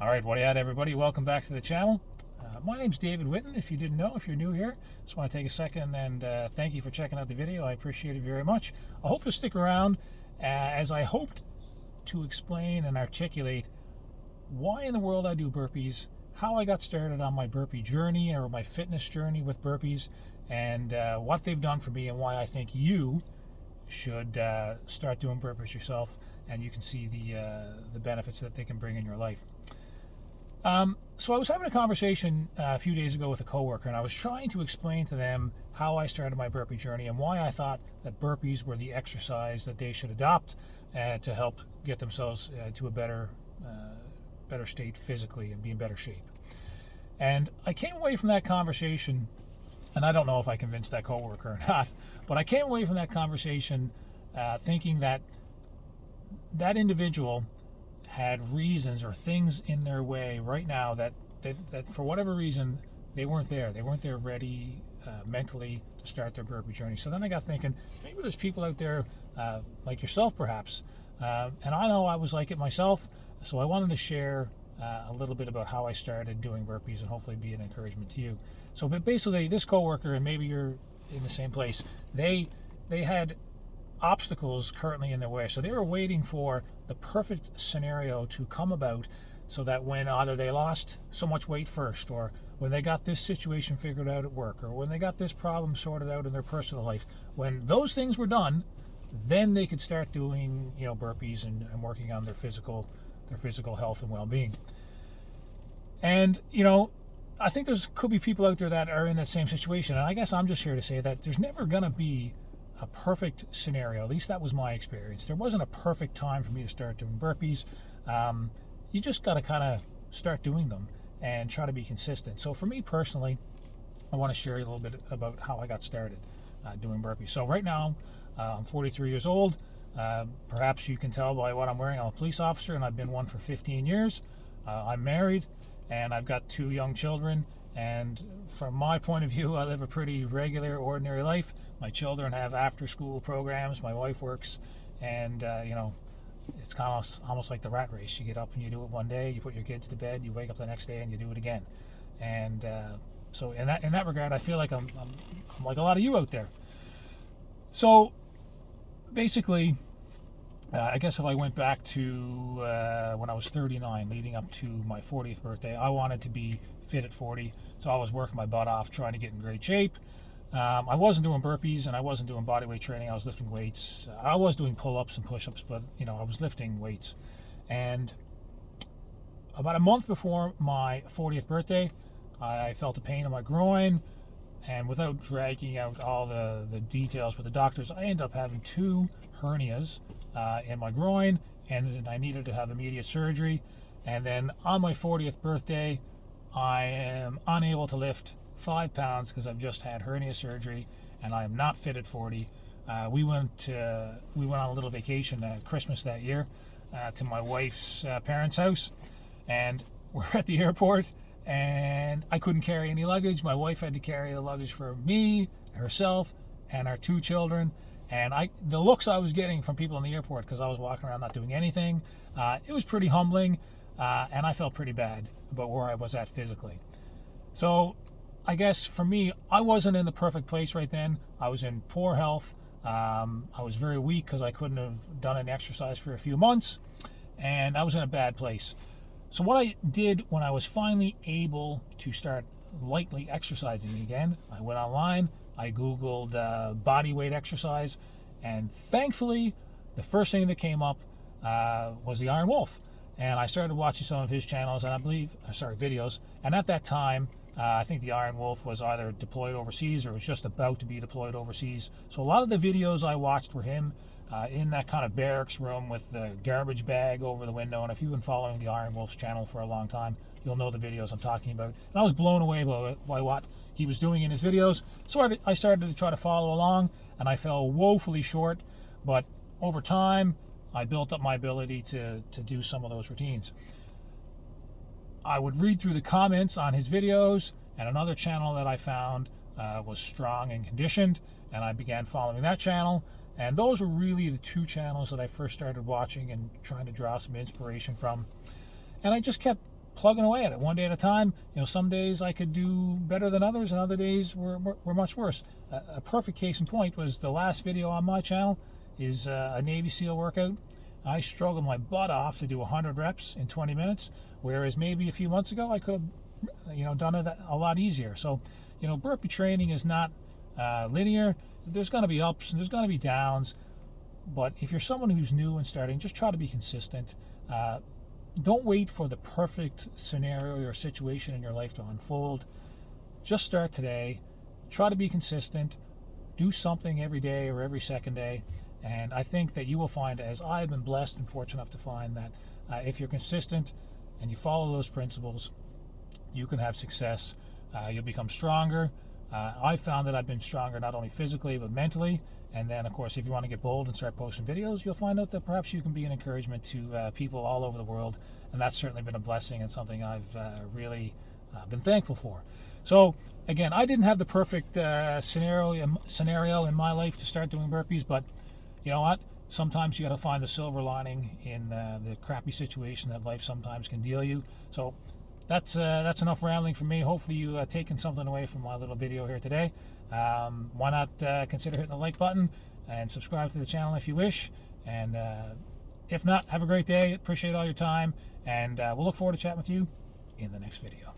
All right, what do you at, everybody? Welcome back to the channel. My name's David Whitten. If you didn't know, if you're new here, just want to take a second and thank you for checking out the video. I appreciate it very much. I hope you'll stick around as I hoped to explain and articulate why in the world I do burpees, how I got started on my burpee journey or my fitness journey with burpees, and what they've done for me and why I think you should start doing burpees yourself, and you can see the benefits that they can bring in your life. So I was having a conversation a few days ago with a coworker, and I was trying to explain to them how I started my burpee journey and why I thought that burpees were the exercise that they should adopt to help get themselves to a better state physically and be in better shape. And I came away from that conversation, and I don't know if I convinced that coworker or not, but I came away from that conversation thinking that that individual had reasons or things in their way right now that for whatever reason they weren't there ready mentally to start their burpee journey. So then I got thinking, maybe there's people out there like yourself perhaps, and I know I was like it myself, so I wanted to share a little bit about how I started doing burpees and hopefully be an encouragement to you. So but basically this coworker, and maybe you're in the same place, they had obstacles currently in their way. So they were waiting for the perfect scenario to come about so that when either they lost so much weight first, or when they got this situation figured out at work, or when they got this problem sorted out in their personal life, when those things were done, then they could start doing, burpees and working on their physical health and well-being. And, I think could be people out there that are in that same situation. And I guess I'm just here to say that there's never going to be a perfect scenario. At least that was my experience. There wasn't a perfect time for me to start doing burpees. You just got to kind of start doing them and try to be consistent. So for me personally, I want to share a little bit about how I got started doing burpees. So right now, I'm 43 years old. Perhaps you can tell by what I'm wearing. I'm a police officer, and I've been one for 15 years. I'm married, and I've got 2 young children. And from my point of view, I live a pretty regular, ordinary life. My children have after-school programs. My wife works, and it's kind of almost like the rat race. You get up and you do it one day, you put your kids to bed, you wake up the next day and you do it again. And so in that regard, I feel like I'm like a lot of you out there. So basically, I guess if I went back to when I was 39, leading up to my 40th birthday, I wanted to be fit at 40. So I was working my butt off trying to get in great shape. I wasn't doing burpees and I wasn't doing bodyweight training. I was lifting weights. I was doing pull-ups and push-ups, but I was lifting weights. And about a month before my 40th birthday, I felt a pain in my groin. And without dragging out all the details with the doctors, I ended up having 2 hernias in my groin, and I needed to have immediate surgery. And then on my 40th birthday, I am unable to lift 5 pounds because I've just had hernia surgery, and I am not fit at 40. We went on a little vacation at Christmas that year to my wife's parents' house, and we're at the airport, and I couldn't carry any luggage. My wife had to carry the luggage for me, herself, and our 2 children. And the looks I was getting from people in the airport, because I was walking around not doing anything, it was pretty humbling, and I felt pretty bad about where I was at physically. So I guess for me, I wasn't in the perfect place right then. I was in poor health. I was very weak because I couldn't have done any exercise for a few months, and I was in a bad place. So what I did when I was finally able to start lightly exercising again, I went online, I Googled body weight exercise, and thankfully, the first thing that came up was the Iron Wolf. And I started watching some of his channels, and videos. And at that time, I think the Iron Wolf was either deployed overseas or was just about to be deployed overseas. So a lot of the videos I watched were him in that kind of barracks room with the garbage bag over the window. And if you've been following the Iron Wolf's channel for a long time, you'll know the videos I'm talking about. And I was blown away by what he was doing in his videos. So I started to try to follow along, and I fell woefully short. But over time, I built up my ability to do some of those routines. I would read through the comments on his videos, and another channel that I found was Strong and Conditioned, and I began following that channel. And those were really the 2 channels that I first started watching and trying to draw some inspiration from. And I just kept plugging away at it one day at a time. Some days I could do better than others, and other days were much worse. A perfect case in point was the last video on my channel is a Navy SEAL workout. I struggled my butt off to do 100 reps in 20 minutes, whereas maybe a few months ago I could have done it a lot easier. So burpee training is not linear. There's going to be ups and there's going to be downs, but if you're someone who's new and starting, just try to be consistent. Don't wait for the perfect scenario or situation in your life to unfold. Just start today. Try to be consistent. Do something every day or every second day. And I think that you will find, as I've been blessed and fortunate enough to find, that if you're consistent and you follow those principles, you can have success. You'll become stronger. I've found that I've been stronger not only physically but mentally. And then, of course, if you want to get bold and start posting videos, you'll find out that perhaps you can be an encouragement to people all over the world. And that's certainly been a blessing and something I've really been thankful for. So, again, I didn't have the perfect scenario in my life to start doing burpees, but you know what? Sometimes you got to find the silver lining in the crappy situation that life sometimes can deal you. So that's enough rambling from me. Hopefully you taken something away from my little video here today. Why not consider hitting the like button and subscribe to the channel if you wish. And if not, have a great day. Appreciate all your time, and we'll look forward to chatting with you in the next video.